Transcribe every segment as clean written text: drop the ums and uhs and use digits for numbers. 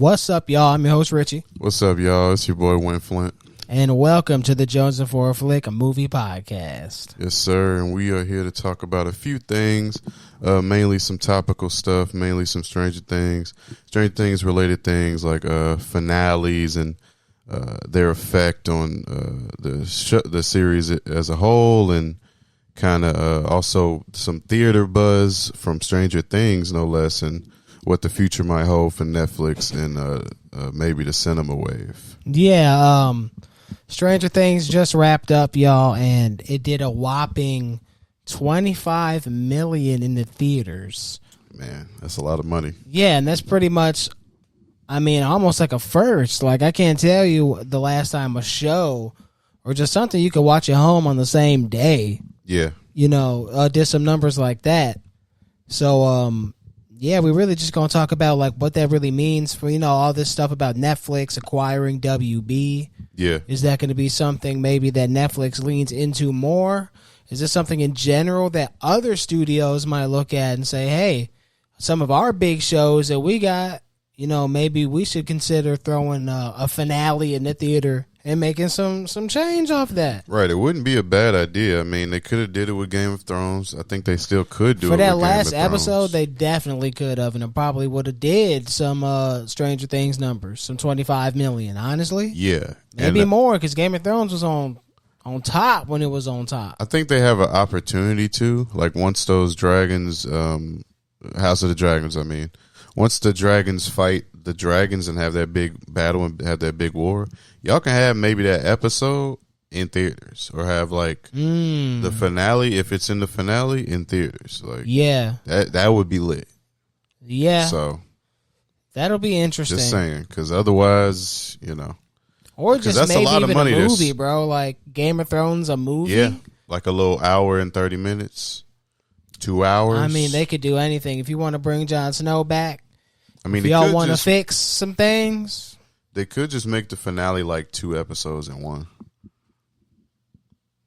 What's up, y'all? I'm your host, Richie. What's up, y'all? It's your boy, Win Flint. And welcome to the Jones and For a Flick, a movie podcast. Yes, sir. And we are here to talk about a few things, mainly some topical stuff, mainly some Stranger Things related things like finales and their effect on the series as a whole, and kind of also some theater buzz from Stranger Things, no less, and what the future might hold for Netflix and maybe the cinema wave. Yeah, Stranger Things just wrapped up, y'all, and it did a whopping $25 million in the theaters. Man, that's a lot of money. Yeah, and that's pretty much, I mean, almost like a first. Like, I can't tell you the last time a show or just something you could watch at home on the same day, Yeah. Did some numbers like that. So, yeah, we really just going to talk about, like, what that really means for, all this stuff about Netflix acquiring WB. Yeah. Is that going to be something maybe that Netflix leans into more? Is this something in general that other studios might look at and say, hey, some of our big shows that we got, maybe we should consider throwing a finale in the theater and making some change off that. Right. It wouldn't be a bad idea. I mean, they could have did it with Game of Thrones. I think they still could do it for that with last Game of episode. Thrones. They definitely could have, and it probably would have did some Stranger Things numbers, some 25 million. Honestly, Yeah. maybe more, because Game of Thrones was on top when it was on top. I think they have an opportunity to, like, once those dragons, House of the Dragons, I mean, once the dragons fight the dragons and have that big battle and have that big war, y'all can have maybe that episode in theaters, or have like the finale, if it's in the finale, in theaters. Like, Yeah, that would be lit. yeah. So That'll be interesting. just saying, because otherwise, Or 'cause just that's a maybe lot of even money a that's- movie, bro. Like Game of Thrones, a movie. yeah, like a little hour and 30 minutes, 2 hours. I mean, they could do anything. If you want to bring Jon Snow back, I mean, if they y'all could want to just- fix some things. They could just make the finale like 2 episodes in one.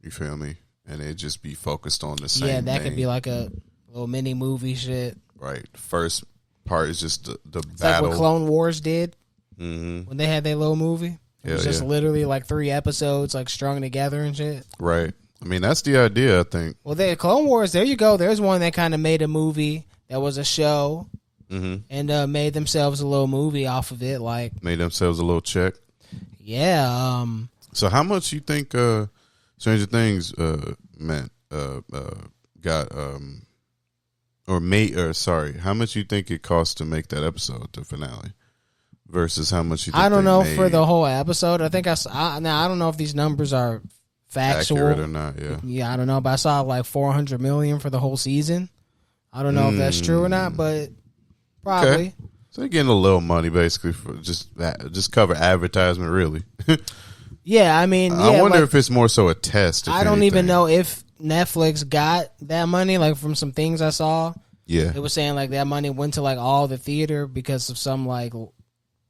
You feel me? And it just be focused on the same Yeah, that thing. could be like a little mini movie shit. Right. First part is just the It's like battle. what Clone Wars did Mm-hmm. when they had their little movie. It was Hell just yeah. literally like 3 episodes, like strung together and shit. Right. I mean, that's the idea, I think. Well, Clone Wars, there you go. There's one that kind of made a movie that was a show Mm-hmm. and made themselves a little movie off of it. Like, Made themselves a little check. yeah, So how much you think Stranger Things got how much you think it cost to make that episode, the finale, versus how much you think I don't they know made? for the whole episode. I think now I don't know if these numbers are factual Accurate or not, yeah. Yeah, I don't know, but I saw like 400 million for the whole season. I don't know if that's true or not, but probably. Okay. So they're getting a little money basically for just cover advertisement, really. Yeah, I mean, I wonder like, if it's more so a test. I don't even know if Netflix got that money. Like from some things I saw, Yeah. it was saying like that money went to like all the theater because of some like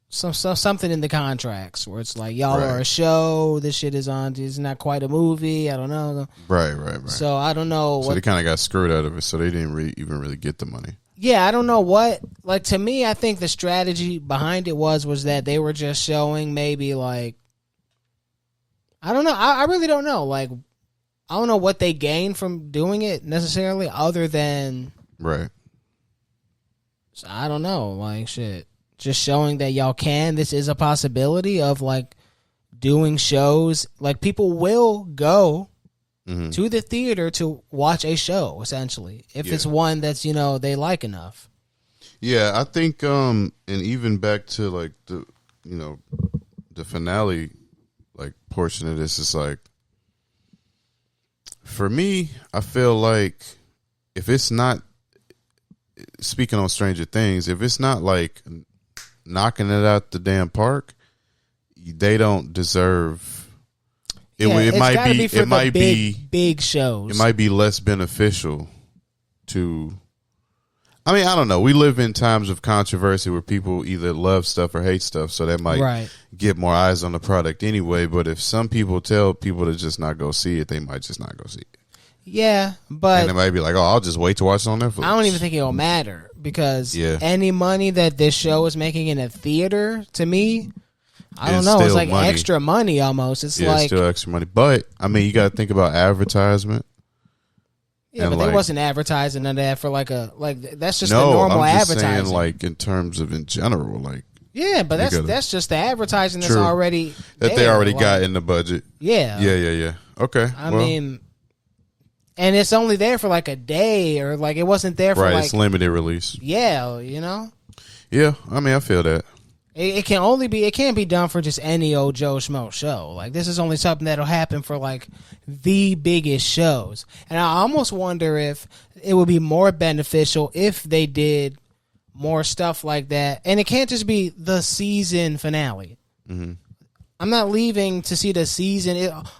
something in the contracts where it's like y'all are a show. This shit is on. It's not quite a movie. I don't know. Right. So I don't know. So they kind of got screwed out of it. So they didn't even really get the money. Yeah, I don't know what. Like, to me, I think the strategy behind it was that they were just showing maybe like, I don't know. I really don't know. Like, I don't know what they gained from doing it necessarily, other than, Right. I don't know. Like, shit, just showing that y'all can. This is a possibility of like doing shows. Like, people will go Mm-hmm. to the theater to watch a show, essentially, if it's one that's they like enough. Yeah, I think and even back to like the the finale like portion of this is like, for me, I feel like if it's not, speaking on Stranger Things, if it's not like knocking it out the damn park, they don't deserve. It might be big shows. It might be less beneficial to. I mean, I don't know. We live in times of controversy where people either love stuff or hate stuff, so that might get more eyes on the product anyway. But if some people tell people to just not go see it, they might just not go see it. Yeah, And but they might be like, oh, I'll just wait to watch it on Netflix. I don't even think it'll matter because Yeah. any money that this show is making in a theater, to me, I don't It's know. It's still like money. extra money almost. It's Yeah, it's like, still extra money. But, I mean, you got to think about advertisement. yeah, and but they like- wasn't advertising none of that for that's just the No, normal I'm just advertising. saying, like, in terms of in general, like, yeah, but gotta- that's just the advertising that's True. already that they there, already like, got in the budget. Yeah, Yeah. Okay. I well, mean, and it's only there for like a day, or like it wasn't there for right, like it's limited release. yeah, you know. Yeah, I mean, I feel that. It can only be. It can't be done for just any old Joe Schmo show. Like this is only something that'll happen for like the biggest shows. And I almost wonder if it would be more beneficial if they did more stuff like that. And it can't just be the season finale. Mm-hmm. I'm not leaving to see the season.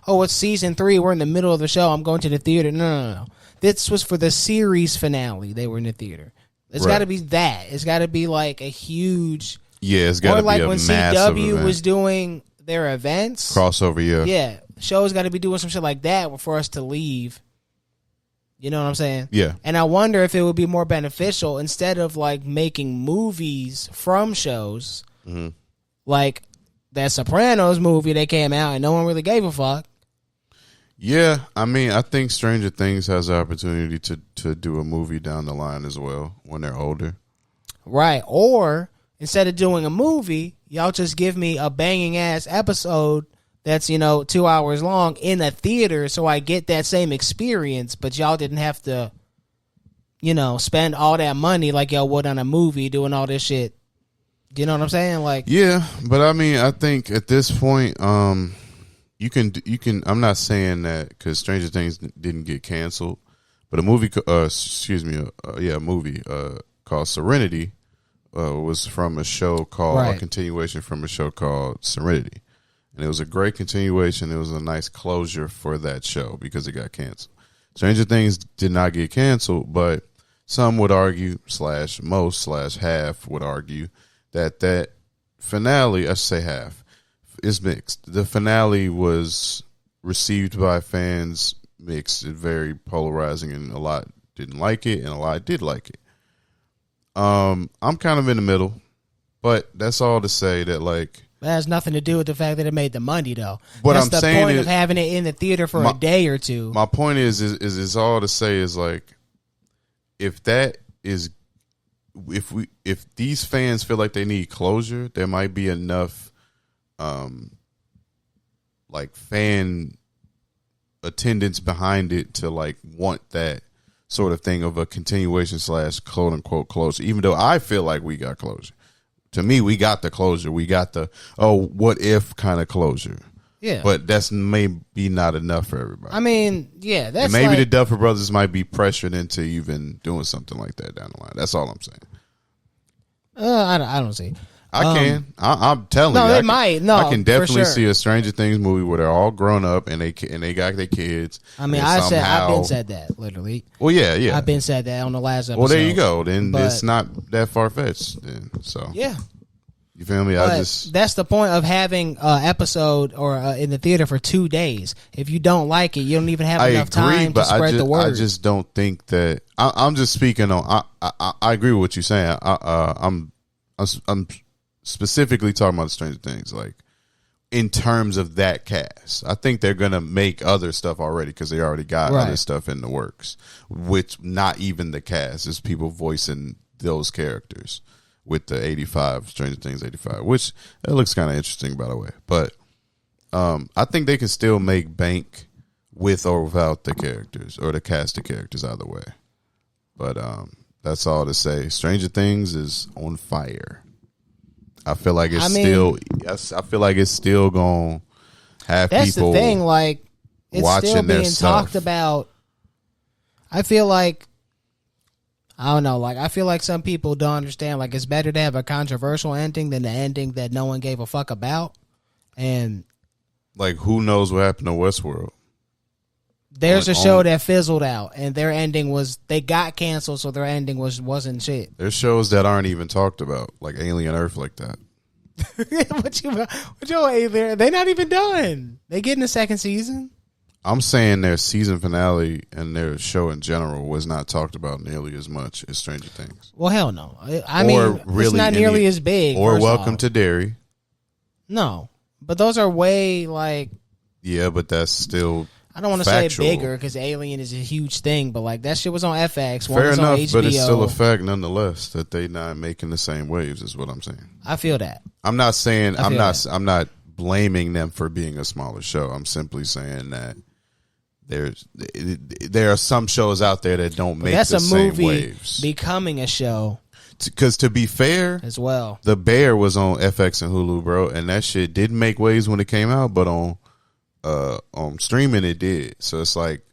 It's season 3. We're in the middle of the show. I'm going to the theater. No. This was for the series finale. They were in the theater. It's Right. got to be that. It's got to be like a huge. Yeah, it's got Or to be like a when massive CW event. was doing their events. Crossover, yeah. Yeah. Shows got to be doing some shit like that for us to leave. You know what I'm saying? Yeah. And I wonder if it would be more beneficial instead of like making movies from shows. Mm-hmm. Like that Sopranos movie that came out and no one really gave a fuck. Yeah, I mean, I think Stranger Things has the opportunity to do a movie down the line as well when they're older. Right. Or instead of doing a movie, y'all just give me a banging ass episode that's, 2 hours long in a theater so I get that same experience, but y'all didn't have to, spend all that money like y'all would on a movie doing all this shit. You know what I'm saying? Like, Yeah, but I mean, I think at this point, you can. I'm not saying that because Stranger Things didn't get canceled, but a movie, a movie called Serenity was from a show called Right. a continuation from a show called Serenity, and it was a great continuation. It was a nice closure for that show because it got canceled. Stranger Things did not get canceled, but some would argue, /half would argue that finale, I should say half, is mixed. The finale was received by fans mixed and very polarizing, and a lot didn't like it and a lot did like it. I'm kind of in the middle, but that's all to say that, like, that has nothing to do with the fact that it made the money, though. What That's I'm the saying point is- of having it in the theater for a day or two. my point is all to say is, like, if these fans feel like they need closure, there might be enough like fan attendance behind it to like want that sort of thing of a continuation / quote unquote closure. Even though I feel like we got closure. To me, we got the closure. We got the what if kind of closure. Yeah. But that's maybe not enough for everybody. I mean, yeah, that's And maybe like, the Duffer Brothers might be pressured into even doing something like that down the line. That's all I'm saying. I don't see. I'm telling no, you. they might. No, I can for definitely sure. see a Stranger Things movie where they're all grown up and they got their kids. I mean, and I've somehow- been said that literally. Well, yeah. I've been said that on the last episode. Well, there you go. Then But- it's not that far fetched. Then so Yeah, you feel me? but that's the point of having an episode or in the theater for 2 days. If you don't like it, you don't even have I enough agree, time to but spread the word. I just don't think that. I'm just speaking on. I agree with what you're saying. I'm specifically talking about Stranger Things, like in terms of that cast. I think they're gonna make other stuff already because they already got Right. other stuff in the works. Which not even the cast is people voicing those characters with the 85 Stranger Things 85, which it looks kind of interesting by the way. But I think they can still make bank with or without the characters or the cast of characters either way. But that's all to say. Stranger Things is on fire. I feel like it's I feel like it's still going to have That's people the thing. Like, it's watching still their being stuff. talked about. I feel like, I don't know. Like, I feel like some people don't understand. Like, it's better to have a controversial ending than the ending that no one gave a fuck about. And like, who knows what happened to Westworld? there's Like, a show that fizzled out, and their ending was they got canceled, so their ending wasn't shit. There's shows that aren't even talked about, like Alien Earth, like that. what you alien? They're not even done. They getting a second season. I'm saying their season finale and their show in general was not talked about nearly as much as Stranger Things. Well, hell no. I mean, it's not nearly as big. Or Welcome to Derry. No, but those are way like. Yeah, but that's still. I don't want to say bigger because Alien is a huge thing, but like that shit was on FX. Fair enough, but it's still a fact nonetheless that they not making the same waves. Is what I'm saying. I feel that. I'm not saying I'm not blaming them for being a smaller show. I'm simply saying that there are some shows out there that don't make the same waves. Becoming a show. Because to be fair, as well, The Bear was on FX and Hulu, bro, and that shit didn't make waves when it came out, but on streaming it did. So it's like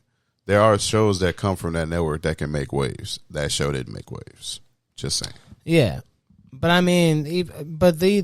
there are shows that come from that network that can make waves. That show didn't make waves. Just saying. Yeah, but I mean,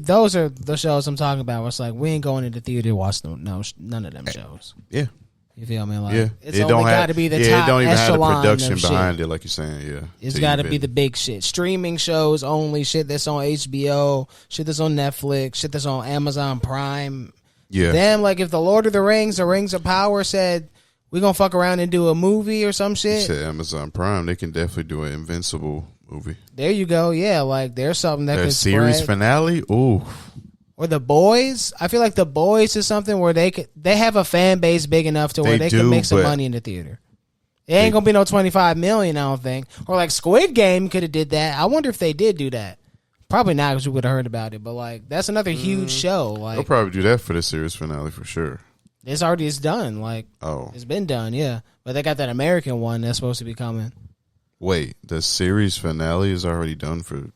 those are the shows I'm talking about. Where it's like we ain't going into theater to watch none of them shows. Yeah. You feel me? Like, yeah, it's only got to be the top it don't even have the echelon production of behind shit. it, like you're saying. Yeah, it's got to be the big shit. Streaming shows only, shit that's on HBO, shit that's on Netflix, shit that's on Amazon Prime. Yeah, damn. Like if the Lord of the Rings, the Rings of Power said we're gonna fuck around and do a movie or some shit. You said Amazon Prime, they can definitely do an Invincible movie. There you go. Yeah, like there's something that could series spread. Finale. Ooh. Or The Boys. I feel like The Boys is something where they have a fan base big enough to where they can make some money in the theater. It ain't gonna be no 25 million, I don't think. Or like Squid Game could have did that. I wonder if they did do that. Probably not, because we would have heard about it. But like that's another huge show. Like they'll probably do that for the series finale for sure. It's done. Like it's been done, yeah. But they got that American one that's supposed to be coming. Wait, the series finale is already done for.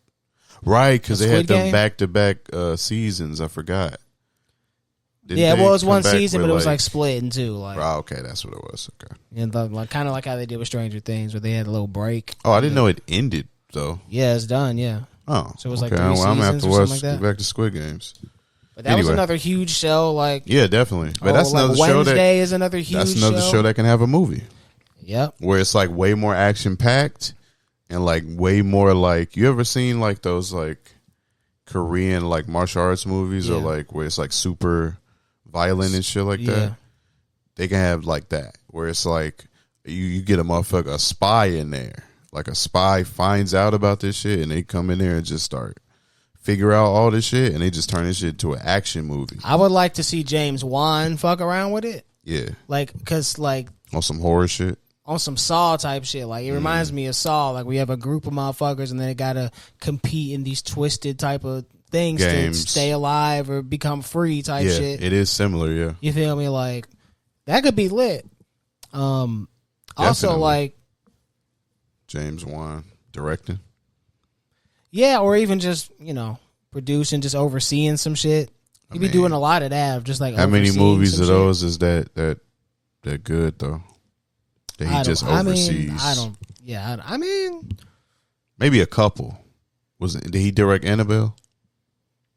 Right, because they had them back-to-back seasons. I forgot. It was one season, but it was like split in two. Like, okay, that's what it was. Okay, and like kind of like how they did with Stranger Things, where they had a little break. Oh, I didn't know it ended though. Yeah, it's done. Yeah. Oh, so it was like 3 seasons I'm gonna have to watch like that. back to Squid Games. But that was another huge show. Like, yeah, definitely. But that's like another Wednesday show that is another huge. That's another show that can have a movie. Yep. Where it's like way more action packed and like way more like you ever seen like those like Korean like martial arts movies or like where it's like super violent and shit like that. They can have like that where it's like you get a spy in there. Like a spy finds out about this shit and they come in there and just start figure out all this shit and they just turn this shit into an action movie. I would like to see James Wan fuck around with it. Yeah. Like, cause like on some horror shit. On some Saw type shit. Like it reminds me of Saw. Like we have a group of motherfuckers and they gotta compete in these twisted type of things to stay alive or become free type shit. It is similar, yeah. You feel me? Like that could be lit. Also like James Wan directing. Yeah, or even just, producing, just overseeing some shit. He be doing a lot of that, just like how many movies of those is that good though? That he just oversees. I mean, maybe a couple. Did he direct Annabelle?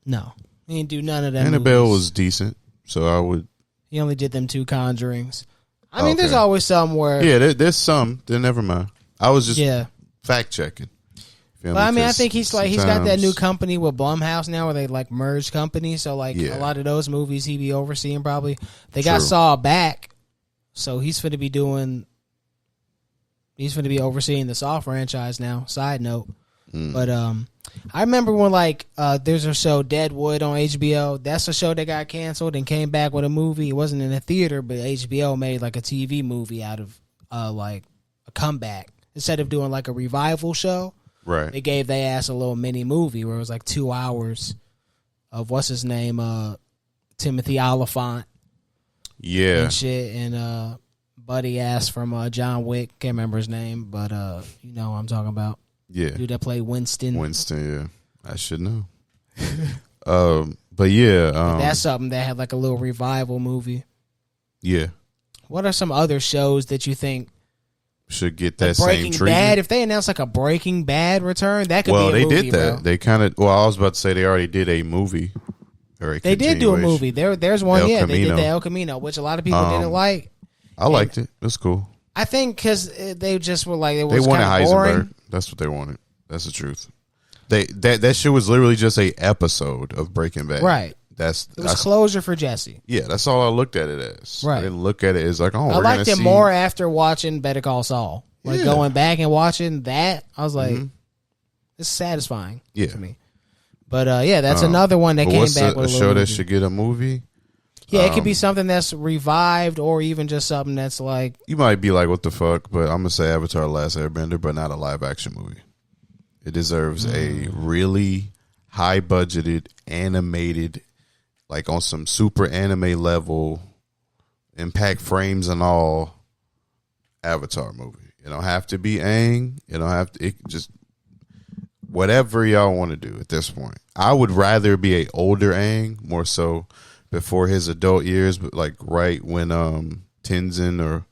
No, he didn't do none of that. Annabelle was decent, so I would. He only did them 2 Conjurings. I mean, there's always somewhere. Yeah, there's some. Then never mind. I was just fact checking. But I mean, I think he's got that new company with Blumhouse now, where they like merge companies. So like a lot of those movies he be overseeing probably. They got Saw back, so he's going to be doing. He's going to be overseeing the Saw franchise now. Side note, but I remember when there's a show Deadwood on HBO. That's a show that got canceled and came back with a movie. It wasn't in a theater, but HBO made like a TV movie out of like a comeback instead of doing like a revival show. Right. They gave their ass a little mini movie where it was like 2 hours of what's his name, Timothy Oliphant. Yeah. And shit, and Buddy ass from John Wick. Can't remember his name, but you know what I'm talking about. Yeah. Dude that played Winston. Yeah. I should know. But yeah. That's something that had like a little revival movie. Yeah. What are some other shows that you think should get that like same treatment? Bad, if they announce like a Breaking Bad return, that could be a movie. Well, they did that. Bro. They kind of. Well, I was about to say they already did a movie. They did do a movie. There's one. They did the El Camino, which a lot of people didn't like. I liked it. It was cool. I think because they just were like, they wanted Heisenberg. Boring. That's what they wanted. That's the truth. That shit was literally just a episode of Breaking Bad. Right. That's It was closure for Jesse. yeah. That's all I looked at it as. Right. I didn't look at it as like, oh, I we're liked gonna it see more after watching Better Call Saul. Like Yeah. going back and watching that, I was like, it's satisfying Yeah. to me. But yeah, that's another one that But came what's back a with a show little that movie. should get a movie? Yeah, it could be something that's revived or even just something that's like, You might be like, what the fuck? But I'm gonna say Avatar: The Last Airbender, but not a live action movie. It deserves a really high budgeted, animated, like on some super anime level, impact frames and all, Avatar movie. It don't have to be Aang. It don't have to. It just whatever y'all want to do at this point. I would rather be a older Aang, more so before his adult years, but like right when Tenzin or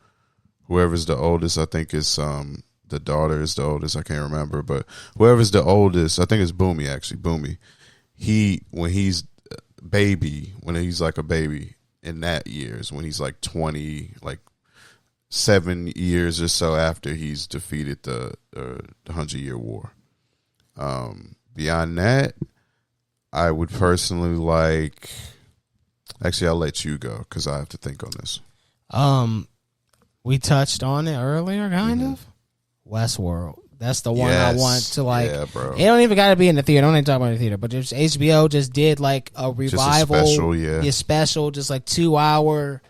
whoever's the oldest, I think it's the daughter is the oldest, I can't remember, but whoever's the oldest, I think it's Boomy actually. Boomy. When he's like a baby in that years, when he's like 20, like 7 years or so after he's defeated the 100-Year War. Beyond that, I would personally like. Actually, I'll let you go because I have to think on this. we touched on it earlier, kind of. Westworld. That's the one I want to like. Yeah, bro. It don't even got to be in the theater. Don't even talk about the theater, but just HBO just did like a revival, just a special, yeah. special, just like 2-hour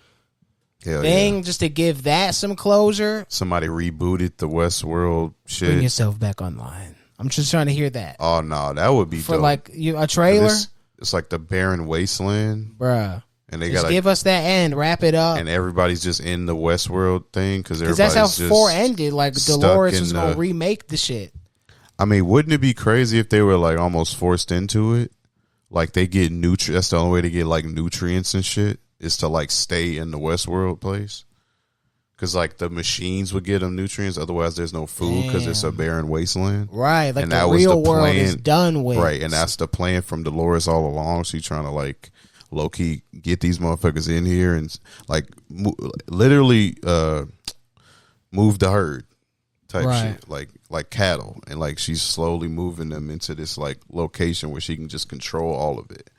Hell thing, yeah. just to give that some closure. Somebody rebooted the Westworld shit. Bring yourself back online. I'm just trying to hear that Oh no, that would be for dope. like a trailer, It's like the barren wasteland, bruh. and they Just got give us that end, wrap it up. and everybody's just in the Westworld thing because Because that's how 4 ended. Like stuck Dolores in was gonna the- remake the shit. I mean, wouldn't it be crazy if they were like almost forced into it? Like they get that's the only way to get like nutrients and shit is to like stay in the Westworld place. Because like the machines would get them nutrients, otherwise there's no food because it's a barren wasteland. Right, like And the that was real the world is plan. done with. Right, and that's the plan from Dolores all along. She's trying to like low key get these motherfuckers in here and like literally move the herd type Right. shit, like cattle, and like she's slowly moving them into this like location where she can just control all of it.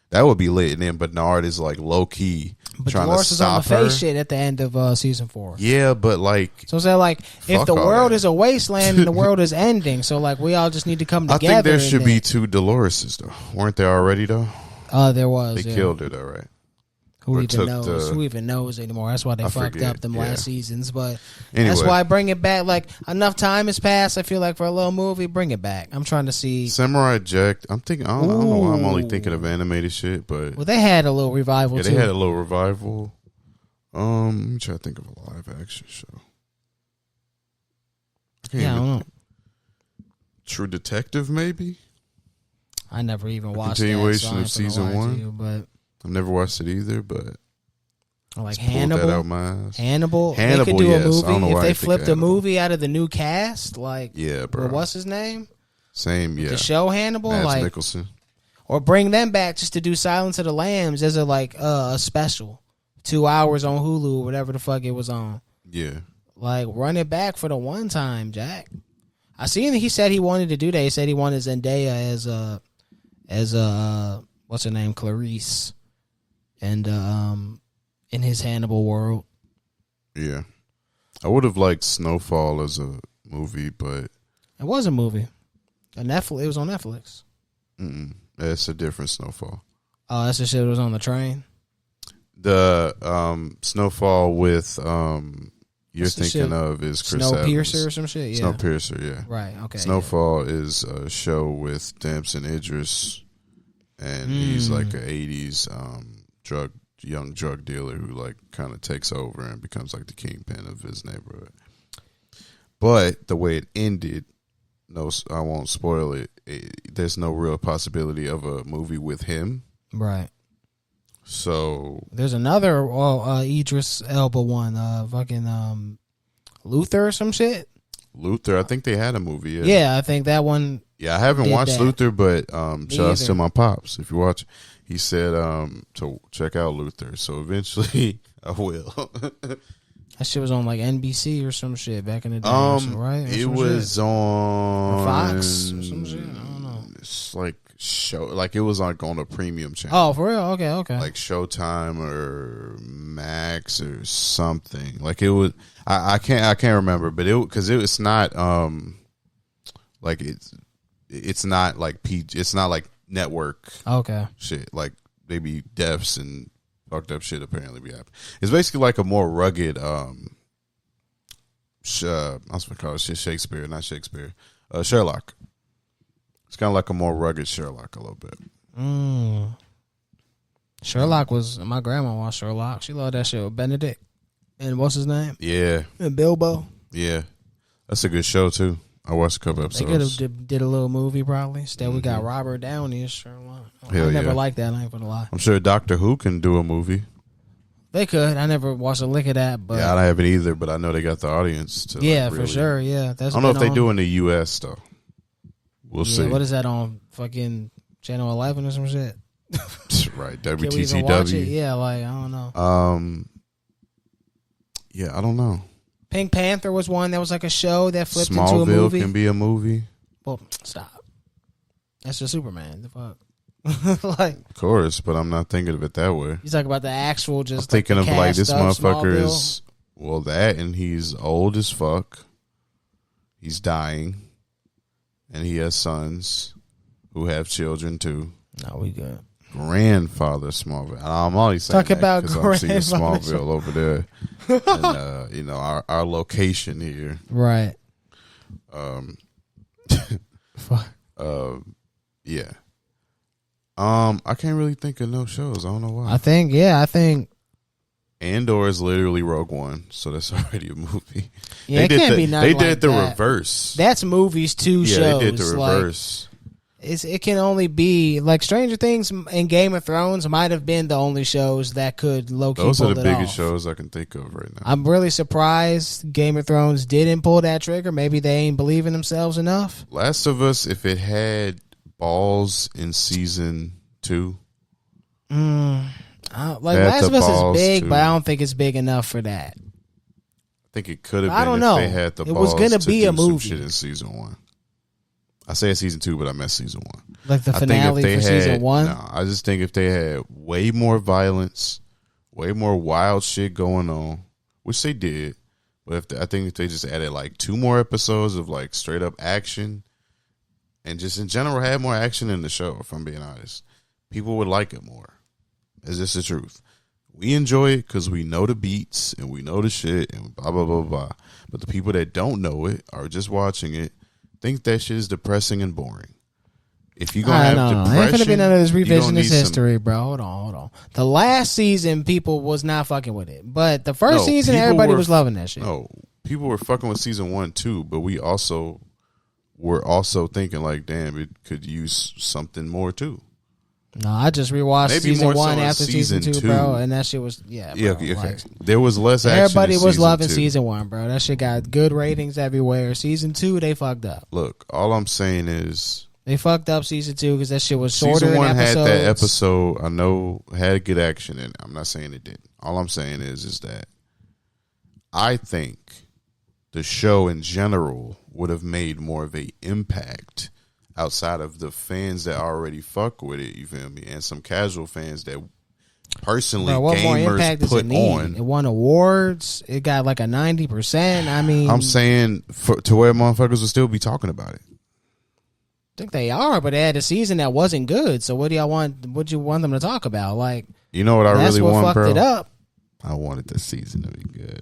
That would be lit. And then Bernard is like low key But trying Dolores to was on the stop her. face shit at the end of season 4. Yeah, but like So I'm saying, like, if Fuck the all world that. is a wasteland and the world is ending, so like we all just need to come I together. think there and should then- be 2 Doloreses though. Weren't there already though? There was. They yeah. killed her though, right? Who or even took knows? the- Who even knows anymore? That's why they I fucked forget, up them yeah. last seasons. But Anyway. that's why I bring it back. Like enough time has passed. I feel like for a little movie, bring it back. I'm trying to see. Samurai Jack. I'm thinking. I don't know why I'm only Ooh. thinking of animated shit, but Well, they had a little revival yeah, too. they had a little revival. Let me try to think of a live action show. I can't Yeah, I even- don't know. True Detective, maybe. I never even watched continuation that, of so I ain't season gonna lie to 1. you, but I've never watched it either, but or like just pulled that out Hannibal. my ass. Hannibal. They Hannibal, could do yes. a I don't know movie if why I they think flipped a Hannibal. movie out of the new cast. Like, Yeah, bro. well, what's his name? Same, yeah. The show Hannibal, Mads like, Mikkelsen. or bring them back just to do Silence of the Lambs as a special, 2 hours on Hulu, whatever the fuck it was on. Yeah. Like, run it back for the one time, Jack. I seen he said he wanted to do that. He said he wanted Zendaya as what's her name, Clarice, and in his Hannibal world. Yeah. I would have liked Snowfall as a movie, but It was a movie. A Netflix. It was on Netflix. it's a different Snowfall. Oh, that's the shit that was on the train. The Snowfall with you're What's the thinking shit? of is Chris Snowpiercer Evans. or some shit. Yeah. Snowpiercer, yeah. Right. Okay. Snowfall is a show with Damson Idris, and he's like an '80s young drug dealer who like kind of takes over and becomes like the kingpin of his neighborhood. But the way it ended, no, I won't spoil it. There's no real possibility of a movie with him. Right. So There's another Idris Elba one. Fucking Luther or some shit. Luther, I think they had a movie. Yeah, I think that one. Yeah, I haven't did watched that. Luther, but shout out either. to my pops. If you watch, he said to check out Luther. So eventually, I will. That shit was on like NBC or some shit back in the day, or some, right? Or It some was shit. on Or Fox or some shit. I don't know. It's like show, like it was like on a premium channel. Oh, for real? Okay. Like Showtime or Max or something. Like it was, I can't remember, but because it's not like it's not like it's not like network Okay. shit. Like they be deaths and fucked up shit apparently be happening. It's basically like a more rugged I was gonna call it Shakespeare, not Shakespeare. Sherlock. It's kind of like a more rugged Sherlock a little bit. Sherlock was, my grandma watched Sherlock. She loved that shit with Benedict and what's his name? Yeah. And Bilbo. Yeah. That's a good show too. I watched a couple They could episodes. have did a little movie probably. Instead, we got Robert Downey as Sherlock. Hell I never yeah. liked that. I ain't gonna lie. I'm sure Doctor Who can do a movie. They could. I never watched a lick of that, but Yeah, I haven't either, but I know they got the audience to. yeah, like, for really- sure. Yeah, that's. I don't know if been they on- do in the U.S. though. We'll Yeah, see. what is that on fucking Channel 11 or some shit? Right, Can we even watch it? WTCW. Yeah, like I don't know. Yeah, I don't know. Pink Panther was one that was like a show that flipped into a Smallville movie. can be a movie, Well, stop. That's just Superman. The fuck. Like of course, but I'm not thinking of it that way. you talk about the actual I'm just. thinking like, of like this motherfucker Smallville. is that, and he's old as fuck. He's dying, and he has sons who have children too. No, we good. Grandfather Smallville. I'm only saying Talk about because I'm seeing grandfather Smallville over there, and you know our location here. Right. Fuck. Yeah. I can't really think of no shows. I don't know why. I think. Andor is literally Rogue One, so that's already a movie. Yeah, it can't be nothing They like did the that. reverse. That's movies too. Yeah, shows. they did the Like, reverse. it can only be like Stranger Things and Game of Thrones might have been the only shows that could low-key Those are pull the it biggest off. shows I can think of right now. I'm really surprised Game of Thrones didn't pull that trigger. Maybe they ain't believing themselves enough. Last of Us, if it had balls in season 2, Like They had Last the of Us balls, is big, too. but I don't think it's big enough for that. I think it could have I been don't if know. they had the It was balls gonna to be do a some movie. shit in season 1. I say season 2, but I meant season 1. Like the I think finale if they for had, season 1. No, I just think if they had way more violence, way more wild shit going on, which they did, but I think if they just added like 2 more episodes of like straight up action, and just in general had more action in the show, if I'm being honest, people would like it more. Is this the truth? We enjoy it because we know the beats and we know the shit and blah blah blah blah. But the people that don't know it or just watching it think that shit is depressing and boring. If you're gonna have depression, Ain't gonna be none of this you gonna need revisionist some- history, bro. Hold on. The last season, people was not fucking with it, but the first No, season, people everybody were- was loving that shit. No, people were fucking with season 1 too, but we also were also thinking like, damn, it could use something more too. No, I just rewatched Maybe season more so 1 in after season season 2, 2. bro, and that shit was bro, Yeah, okay. like, There was less action. everybody in was season loving 2. season 1, bro. That shit got good ratings everywhere. Season 2, they fucked up. Look, all I'm saying is They fucked up season 2 because that shit was shorter season 1 in had episodes. that episode. I know had good action in it. I'm not saying it didn't. All I'm saying is that I think the show in general would have made more of a impact outside of the fans that already fuck with it. You feel me? And some casual fans that personally Bro, what more impact gamers does it put need? on. It won awards. It got like a 90%. I mean, I'm saying to where motherfuckers will still be talking about it. I think they are, but they had a season that wasn't good. So what do y'all want? What do you want them to talk about? Like, You know what I that's really what want, fucked bro? it up. I wanted the season to be good.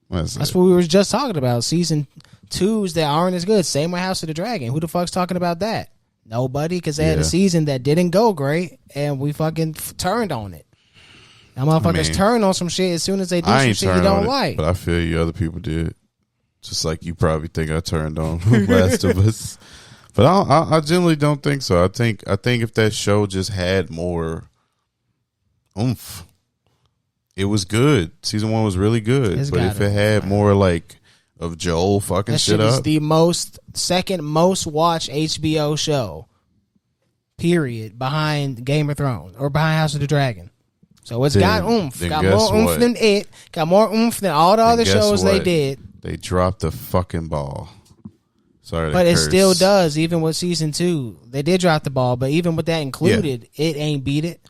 That's what we were just talking about. Season 2s that aren't as good. Same with House of the Dragon. Who the fuck's talking about that? Nobody, because they had a Yeah. season that didn't go great, and we fucking turned on it. Now motherfuckers mean, turn on some shit as soon as they do I some ain't shit you turned on don't it, like. but I feel you. Other people did, just like you probably think I turned on Last of Us. But I generally don't think so. I think if that show just had more oomph, it was good. Season 1 was really good. It's But if gotta it be, had man. more like of Joel fucking That shit shit is up, the second most watched HBO show, period, behind Game of Thrones or behind House of the Dragon. So it's got oomph. then Got guess more oomph what? than it. Got more oomph than all the Then other guess shows they what? did. they dropped the fucking ball. Sorry, but it still does. Even with season 2, they did drop the ball. But even with that included, it ain't beat it.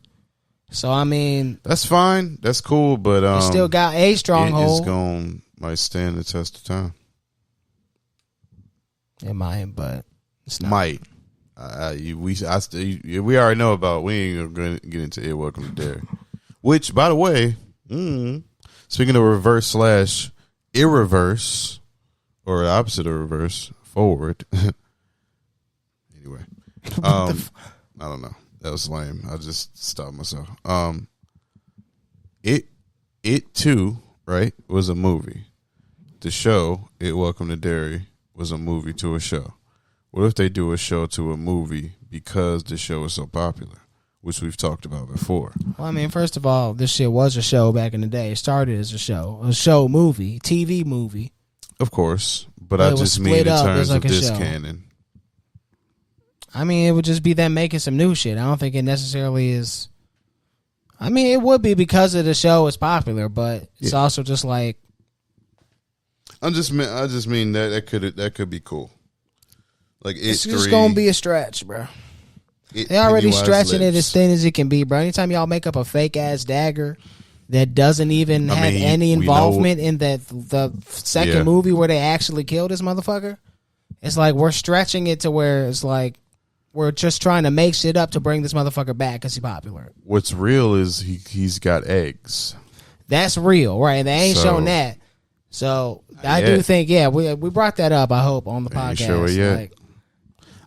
So I mean, that's fine. That's cool. But it still got a stronghold. It's going might stand the test of time. It might, but it's not. Might. We already know about. We ain't gonna get into it. Welcome to Derry. Which, by the way, speaking of reverse / irreverse, or opposite of reverse, forward. Anyway, I don't know. That was lame. I just stopped myself. It too, right, was a movie. The show, It Welcome to Derry, was a movie to a show. What if they do a show to a movie because the show is so popular, which we've talked about before? Well, I mean, first of all, this shit was a show back in the day. It started as a show movie, TV movie. Of course, but I just mean in terms of this canon. I mean, it would just be them making some new shit. I don't think it necessarily is. I mean, it would be because of the show is popular, but it's also just like. I just mean that could be cool. Like it's just gonna be a stretch, bro. They already stretching it as thin as it can be, bro. Anytime y'all make up a fake ass dagger that doesn't even have any involvement in the second movie where they actually killed this motherfucker, it's like we're stretching it to where it's like we're just trying to make shit up to bring this motherfucker back because he's popular. What's real is he's got eggs. That's real, right? And they ain't shown that. So I do think, we brought that up. I hope on the podcast. Sure, yeah.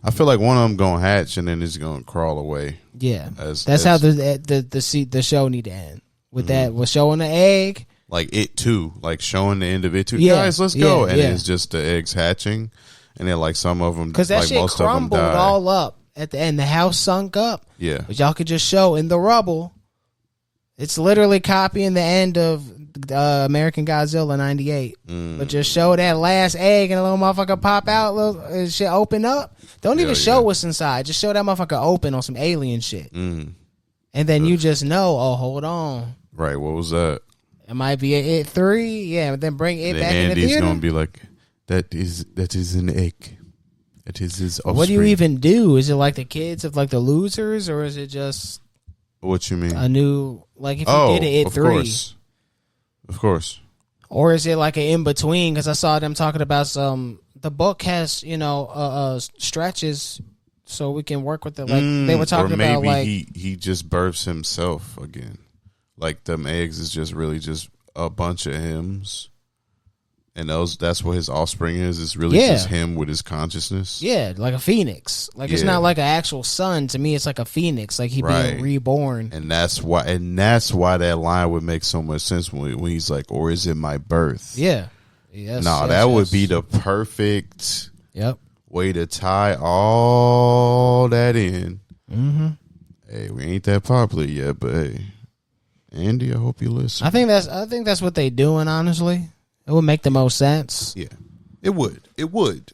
I feel like one of them gonna hatch and then it's gonna crawl away. Yeah, that's how the show need to end. With that, we're showing the egg, like It Too, like showing the end of It Too. Guys, let's go, and it's just the eggs hatching, and then like some of them, because that shit crumbled all up at the end. The house sunk up. Yeah, but y'all could just show in the rubble. It's literally copying the end of American Godzilla '98, but just show that last egg and a little motherfucker pop out, and shit open up. Don't even show what's inside. Just show that motherfucker open on some alien shit, and then you just know. Oh, hold on. Right. What was that? It might be It 3. Yeah, but then bring it back in the theater. Andy's gonna be like, that is an egg. That is his offspring. What do you even do? Is it like the kids of like the losers, or is it just? What you mean? A new, like if you did It 3. Of course. Or is it like an in between? Because I saw them talking about the book has, stretches so we can work with it. Like they were talking about like. he just births himself again. Like them eggs is just really just a bunch of hymns. And that's what his offspring is. It's really just him with his consciousness. Yeah, like a phoenix. Like it's not like an actual son. To me, it's like a phoenix. Like he being reborn. And that's why that line would make so much sense when he's like, "Or is it my birth?" Yeah. Yes. No, that would be the perfect way to tie all that in. Mm-hmm. Hey, we ain't that popular yet, but hey, Andy, I hope you listen. I think that's what they doing. Honestly. It would make the most sense. Yeah, it would. It would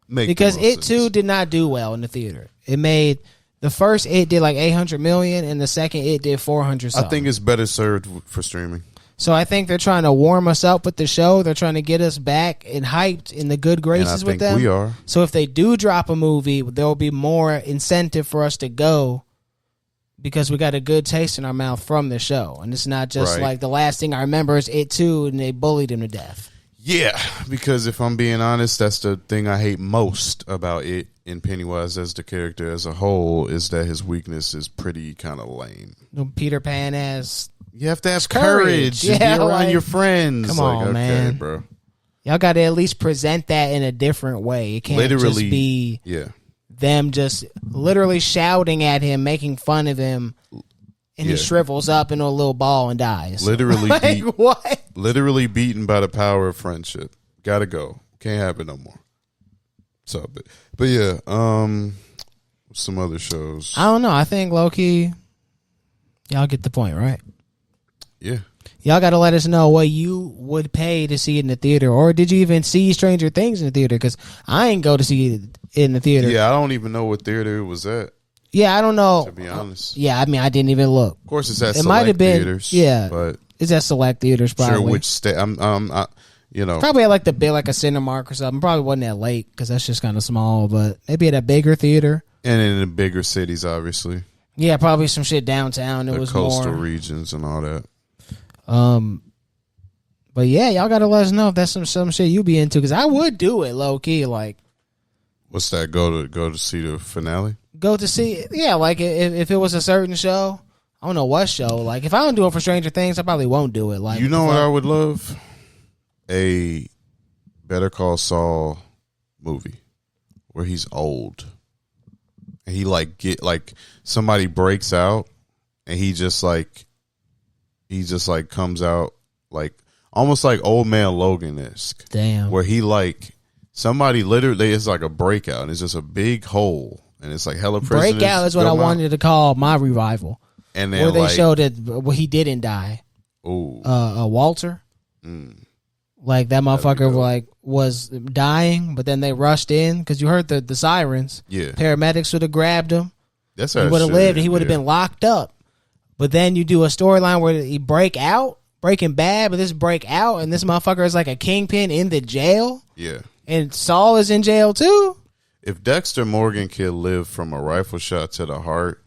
make because It Too did not do well in the theater. It made the first It did like 800 million, and the second It did 400. I think it's better served for streaming. So I think they're trying to warm us up with the show. They're trying to get us back and hyped in the good graces with them. We are. So if they do drop a movie, there will be more incentive for us to go. Because we got a good taste in our mouth from the show. And it's not just like the last thing I remember is It Too, and they bullied him to death. Yeah, because if I'm being honest, that's the thing I hate most about it in Pennywise as the character as a whole, is that his weakness is pretty kind of lame. Peter Pan has... You have to have courage. Be around your friends. Come on, man. Bro. Y'all got to at least present that in a different way. It can't just be... them just literally shouting at him, making fun of him, and he shrivels up into a little ball and dies. Literally, what? Literally beaten by the power of friendship. Gotta go. Can't happen no more. So, but yeah, some other shows. I don't know. I think low-key, y'all get the point, right? Yeah. Y'all got to let us know what you would pay to see it in the theater, or did you even see Stranger Things in the theater? Because I ain't go to see it in the theater. Yeah, I don't even know what theater it was at. Yeah, I don't know. To be honest. Yeah, I mean, I didn't even look. Of course, it's at select theaters. Yeah, but it's at select theaters. Probably. Sure, which state? you know, Probably at like the big, like a Cinemark or something. Probably wasn't that late because that's just kind of small. But maybe at a bigger theater. and in the bigger cities, obviously, Yeah, probably some shit downtown. It the was coastal more. regions and all that. But yeah, y'all gotta let us know if that's some shit you be into because I would do it low key. Like What's that? Go to see the finale. go to see. Yeah, like if it was a certain show. I don't know what show. Like if I don't do it for Stranger Things, I probably won't do it. Like You know what I would love? A Better Call Saul movie where he's old and he like somebody breaks out and he just like comes out like almost like Old Man Logan-esque, Damn. where he like somebody literally it's like a breakout and it's just a big hole and it's like hella prisoners. Breakout is what I come out. wanted to call my revival. And then Where they like, showed it, well, he didn't die. ooh, Walter, like that motherfucker, like was dying, but then they rushed in because you heard the sirens. yeah, Paramedics would have grabbed him. that's He how it would have should lived, and end, he would have yeah. been locked up. But then you do a storyline where he Breaking Bad, but this break out, and this motherfucker is like a kingpin in the jail, Yeah. and Saul is in jail too. If Dexter Morgan can live from a rifle shot to the heart,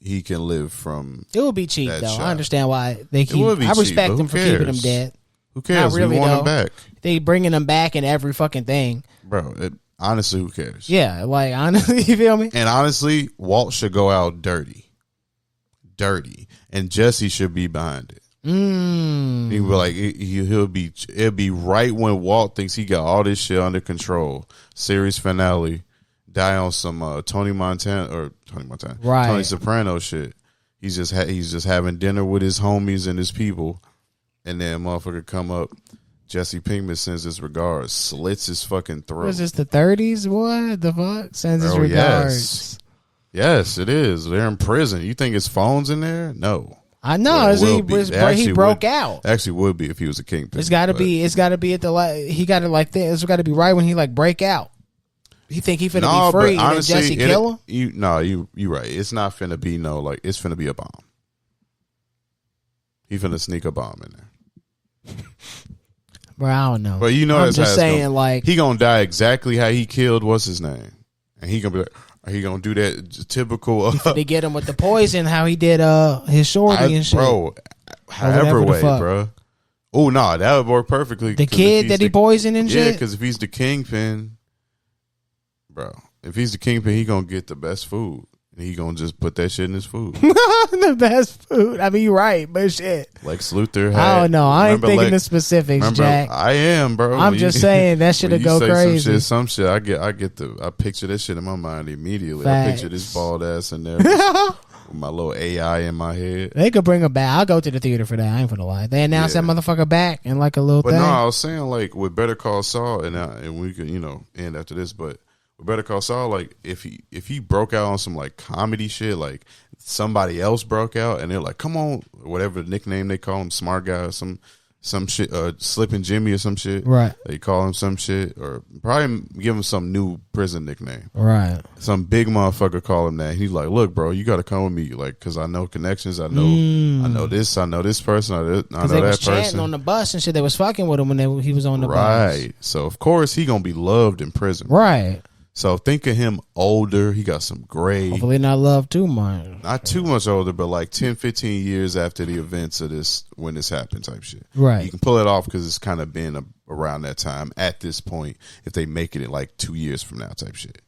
he can live from. It would be cheap That though. shot. I understand why they keep. would be I cheap, respect but them who for keeping him cares? dead. Who cares? Not really, we want though. him back, They bringing him back in every fucking thing. bro. Honestly, who cares? Yeah, like honestly, you feel me? And honestly, Walt should go out dirty, and Jesse should be behind it. Mm. He'll be like, it'll be right when Walt thinks he got all this shit under control. Series finale, die on some Tony Montana, Right. Tony Soprano shit. He's just having dinner with his homies and his people, and then motherfucker come up. Jesse Pinkman sends his regards, slits his fucking throat. Was this the 30s? What the fuck? Sends his Oh, regards. Yes, it is. They're in prison. You think his phone's in there? No. I know. Well, it will he, be. was- It actually he broke would- out. Actually, would be if he was a kingpin. It's got to but- be. It's got to be at the. He got to like this. It's got to be right when he like break out. You think he finna No, be free but and honestly, then Jesse kill him? You right. It's not finna be it's finna be a bomb. He finna sneak a bomb in there. Bro, I don't know. But you know I'm that's how just it's saying, gonna, like he gonna die exactly how he killed what's his name, and he gonna be like, he gonna do that typical. they get him with the poison, how he did his shorty and shit. Bro, however whatever the way, fuck. bro. Oh no, that would work perfectly. The 'cause if kid he's that he the- poisoned and Yeah, shit. because if he's the kingpin, bro, if he's the kingpin, he gonna get the best food, and he gonna just put that shit in his food. The best food. I mean, you're right, but shit. Lex Luthor. I don't know. I ain't remember thinking the Lex- specifics, remember, Jack. I am, bro. I'm When just you- saying that should when have you go say crazy. Some shit. I picture this shit in my mind immediately. Facts. I picture this bald ass in there with my little AI in my head. They could bring him back. I'll go to the theater for that. I ain't gonna lie. They announced Yeah. that motherfucker back in like a little But thing. no, I was saying like with Better Call Saul, and we could end after this. But with Better Call Saul, like if he broke out on some like comedy shit, like somebody else broke out, and they're like, "Come on," whatever nickname they call him, smart guy, or some shit, Slippin' Jimmy or some shit. Right. They call him some shit, or probably give him some new prison nickname. Right. Some big motherfucker call him that. He's like, "Look, bro, you got to come with me, like, cause I know connections. I know this. I know this person. I know Because they was that chanting person." on the bus and shit. They was fucking with him when he was on the bus. Right. So of course he gonna be loved in prison. Right. So think of him older. He got some gray. Hopefully not love too much. Not too much older, but like 10, 15 years after the events of this, when this happened type shit. Right. You can pull it off because it's kind of been around that time at this point. If they make it in like 2 years from now type shit.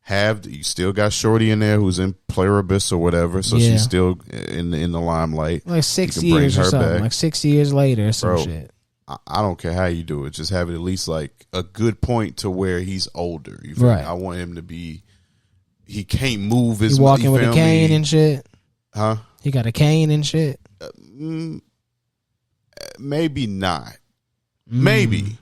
You still got Shorty in there who's in Pluribus or whatever. So Yeah. she's still in the limelight. Like 6 You can bring years or her something. back. Like 6 years later or some Bro. shit. I don't care how you do it. Just have it at least like a good point to where he's older. You feel Right. me? I want him to be. He can't move He his. walking you with a feel cane me? and shit. Huh? He got a cane and shit. Maybe not. Maybe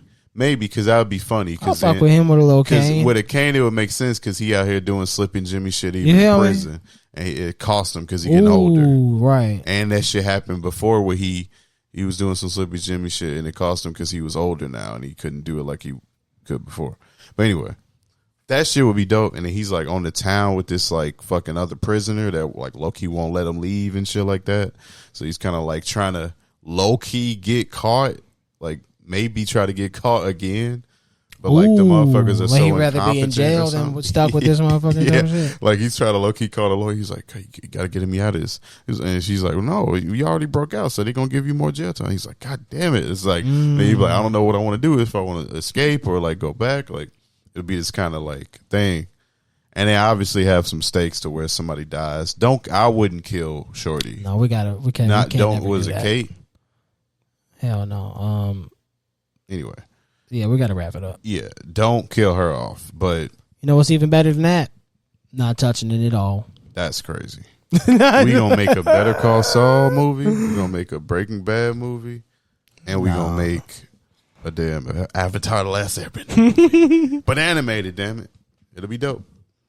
because that would be funny. I'll fuck with him with a little Because cane. with a cane, it would make sense because he out here doing Slippin' Jimmy shit even You in feel me? prison, and it cost him because he getting older. Ooh, right. And that shit happened before where he was doing some Slippy Jimmy shit, and it cost him because he was older now and he couldn't do it like he could before. But anyway, that shit would be dope. And then he's like on the town with this like fucking other prisoner that like low key won't let him leave and shit like that. So he's kind of like trying to low key get caught, like maybe try to get caught again. But like the motherfuckers are so he'd rather be in incompetent jail or than something. stuck with this motherfucker. Yeah, Type of shit. like he's trying to low key call the lawyer. He's like, hey, you gotta get me out of this. And she's like, well, no, you already broke out, so they're gonna give you more jail time. He's like, God damn it! It's like, and he's like, I don't know what I want to do, if I want to escape or like go back. Like it'll be this kind of like thing. And they obviously have some stakes to where somebody dies. I wouldn't kill Shorty. No, we can't. We can't Was never it do that. Kate? Hell no. Anyway. Yeah, we got to wrap it up. Yeah, don't kill her off. But You know what's even better than that? Not touching it at all. that's crazy. We gonna make a Better Call Saul movie. We gonna make a Breaking Bad movie, and we gonna make a damn Avatar: The Last Airbender, but animated. Damn it, it'll be dope.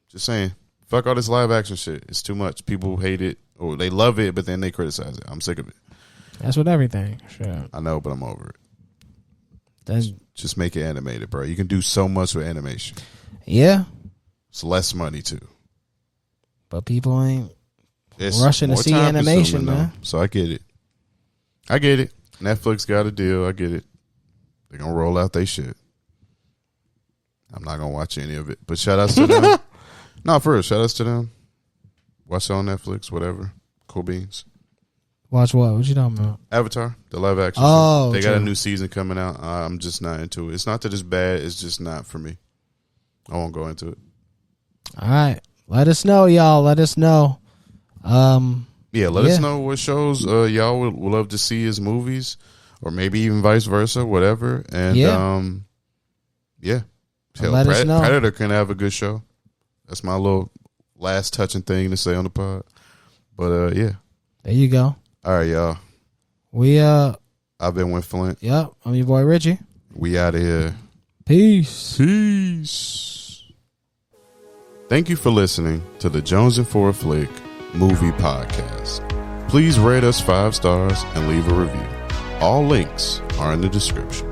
Just saying, fuck all this live action shit. It's too much. People hate it or they love it, but then they criticize it. I'm sick of it. That's with everything. Sure. I know, but I'm over it. That's Just make it animated, bro. You can do so much with animation. yeah, It's less money too. but people ain't It's rushing to more see time-consuming, animation, though. man. So I get it. I get it. Netflix got a deal. I get it. They're gonna roll out they shit. I'm not gonna watch any of it. But shout outs to them. No, for real, shout outs to them. Watch it on Netflix, whatever. Cool beans. Watch what? What you talking about? Avatar, the live action. Oh, show. They got a true. new season coming out. I'm just not into it. It's not that it's bad. It's just not for me. I won't go into it. All right, let us know, y'all. Let us know. Yeah, let us know what shows y'all would love to see as movies, or maybe even vice versa, whatever. And yeah, hell, Let us know. Predator can have a good show. That's my little last touching thing to say on the pod. But yeah, there you go. all right, y'all. We I've been with Flint. yep. I'm your boy Richie. We out of here. Peace. Peace. Thank you for listening to the Jones and Ford Flick Movie Podcast. Please rate us 5 stars and leave a review. All links are in the description.